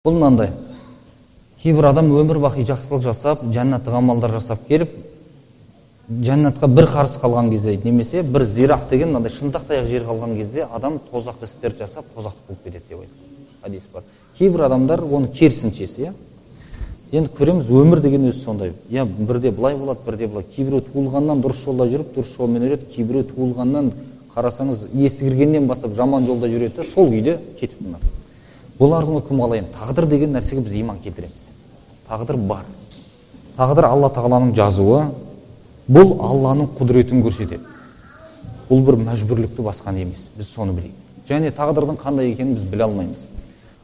Бұл мынандай. Кейбір адам өмір бақи жақсылық жасап, жәннаттық амалдар жасап келіп, жәннатқа бір қарсы қалған кезде, немесе бір зирақ деген мынандай шынтақтаяқ жер қалған кезде адам тозақ істер жасап, тозақтық болып кетеді деп айтады. Хадис бар. Кейбір адамдар оны керісіншесі, иә. Енді көреміз, өмір деген өзі сондай. Я бірде былай болады, бірде былай. Кейбіреу туылғаннан дұрыс жолда жүріп, дұрыс жолмен өреді, кейбіреу туылғаннан қарасаңыз, есі кіргеннен бастап жаман жолда жүреді, сол күйде кетіп қалады. Бұлардың үкім қалайын? Тағдыр деген нәрсеге біз иман келтіреміз. Тағдыр бар. Тағдыр Алла Тағаланың жазуы. Бұл Алланың құдіретін көрсетеді. Бұл бір мәжбүрлікті басқан емес. Біз соны білейік. Және тағдырдың қандай екенін біз біле алмаймыз.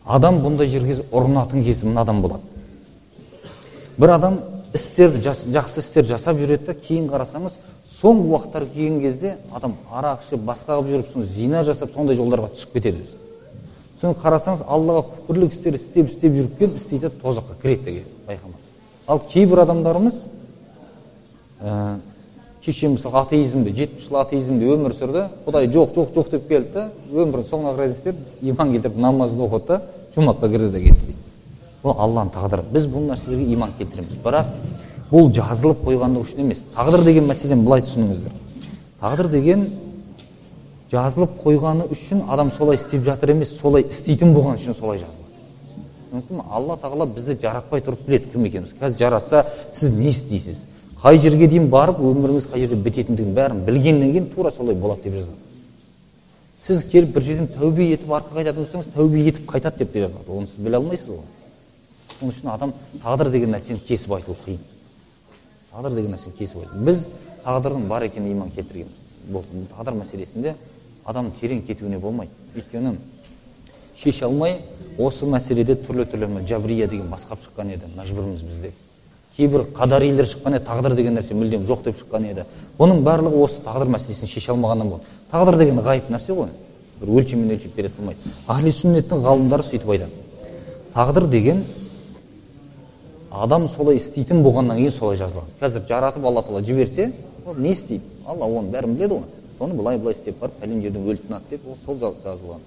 Адам бұндай жерге ұрынатын кезі мынадан болады. Бір адам жақсы істер жасап жүреді, кейін қарасаңыз, соңғы уақыттар келген кезде адам арақ ішіп, басқа қылып жүріп, зина жасап, сондай жолдарға түсіп кетеді. Соны қарасаңыз, Аллаға күпірлік істер істеп жүріп келіп, істейді, тозаққа кіреді деген байқамады. Ал кейбір адамдарымыз кеше мысалы атеизмде, 70 жыл атеизмде өмір сүрді, Құдай жоқ деп келді, өмірін соңына қарай істеп, иман келтіріп, намазды оқыды, жұмаққа кірді де кетті. Бұл Алланың тағдыры. Біз бұл нәрселерге иман келтіреміз. Бірақ бұл жазылып қойғандық үшін емес. Тағдыр деген мәселені былай түсініңіздер. Тағдыр деген жазылып қойғаны үшін адам солай істеп жатыр емес, солай істейтін болған үшін солай жазылады. Алла Тағала бізді жаратпай тұрып біледі кім екеніміз. Қазір жаратса, сіз не істейсіз? Қай жерге дейін барып, өміріңіз қай жерде бітетіндігін бәрін білгеннен кейін тура солай болады деп жазады. Сіз келіп бір жерден тәубе етіп арқа қайтатын болсаңыз, тәубе етіп қайтады деп те жазады. Оны сіз біле алмайсыз ғой. Оның үшін адам тағдыр деген нәрсені кесіп айту қиын. Тағдыр деген нәрсені кесіп айту. Біз тағдырдың бар екеніне иман келтіргенбіз. Бұл тағдыр мәселесінде адам терең кетуіне болмайды. Өйткені шеше алмай, осы мәселеде түрлі жабрия деген басқап шыққан еді, мәжбүрміз бізде. Кейбір қадарилер шыққан еді, тағдыр деген нәрсе мүлдем жоқ деп шыққан еді. Бұның барлығы осы тағдыр мәселесін шеше алмағаннан болды. Тағдыр деген ғайып нәрсе ғой. Бір өлшеммен өлшеп бере салмайды. Ахли сүннеттің ғалымдары сөйтіп айтады. Тағдыр деген адам солай істейтін болғаннан кейін солай жазылған. Қазір жаратып Алла Тағала жіберсе, ол не істейді? Алла оны бәрін біледі ғой. Соны былай істеп барып, пәлен жерден өліп тынады деп, ол сол жазылған.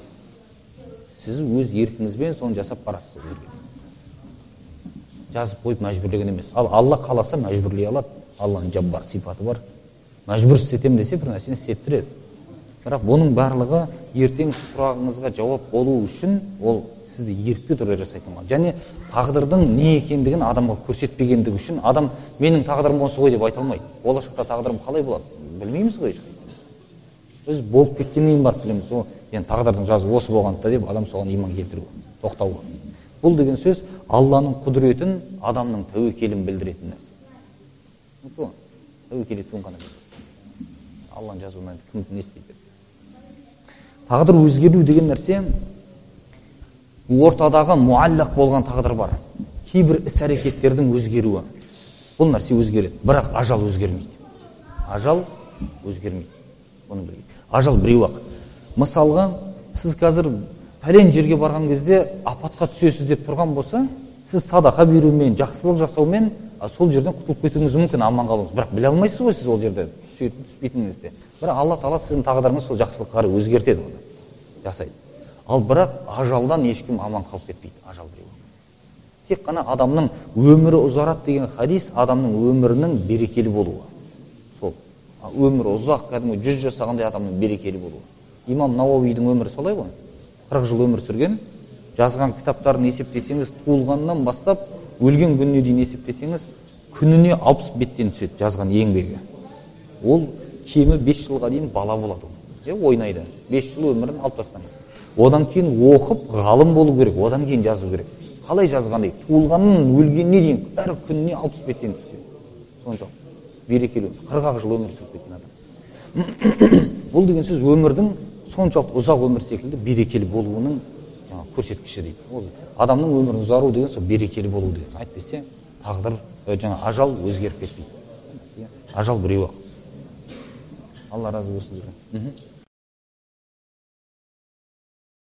Сіз өз еркіңізбен соны жасап барасыз ол жерге. Жазып қойып мәжбүрлеген емес. Ал Алла қаласа мәжбүрлей алады. Алланың жаббар сипаты бар. Мәжбүр істетем десе бір нәрсені істеттіреді. Бірақ бұның барлығы ертең сұрағыңызға жауап болу үшін ол сізді ерікті түрде жасайтын болады. Және тағдырдың не екендігін адамға көрсетпегендігі үшін адам менің тағдырым осы ғой деп айта алмайды. Болашақта тағдырым қалай болады? Білмейміз ғой ешқайсымыз. Біз болып кеткеннен кейін барып білеміз. Енді тағдырдың жазуы осы болғанда деп адам соған иман келтіру, тоқтауға. Бұл деген сөз Алланың құдіретін, адамның тәуекелін білдіретін нәрсе. Тәуекел етуін ғана білдіреді. Алланың жазуынан кім не істейді? Тағдыр өзгеру деген нәрсе ортадағы муаллақ болған тағдыр бар. Кейбір іс-әрекеттердің өзгеруі. Бұл нәрсе өзгереді, бірақ ажал өзгермейді. Ажал өзгермейді. Оны білейік. Ажал біреу-ақ. Мысалға, сіз қазір пәлен жерге барған кезде апатқа түсесіз деп тұрған болса, сіз садақа берумен, жақсылық жасаумен сол жерден құтылып кетуіңіз мүмкін, аман қалуыңыз. Бірақ біле алмайсыз ғой сіз ол жерде түспейтініңізде. Бірақ Алла Тағала сіздің тағдырыңыз сол жақсылыққа қарай өзгертеді оны. Жасайды. Ал бірақ ажалдан ешкім аман қалып кетпейді. Ажал біреу. Тек қана адамның өмірі ұзарады деген хадис адамның өмірінің берекелі болуы. Сол. Өмірі ұзақ, кәдімгі 100 жасағандай адамның берекелі болуы. Имам Науауидің өмірі солай ғой. 40 жыл өмір сүрген, жазған кітаптарын есептесеңіз, туылғаннан бастап өлген күніне дейін есептесеңіз, күніне 60 беттен түседі жазған еңбегі. Ол кемі 5 жылға дейін бала болады. Ойнайды. 5 жыл өмірін алып тастаңыз. Одан кейін оқып, ғалым болу керек, одан кейін жазу керек. Қалай жазғандай? Туылғаннан өлгеніне дейін әр күніне 60 беттен түседі. Соншалық. Берекелі. 40 жыл өмір сүріп кеткен адам. Бұл деген сөз өмірдің соншалық ұзақ өмір секілді берекелі болуының көрсеткіші дейді. Ол адамның өмірін ұзару деген сол берекелі болу деген. Әйтпесе тағдыр, ажал өзгеріп кетпейді. Ажал біреу-ақ. Алла разы болсын.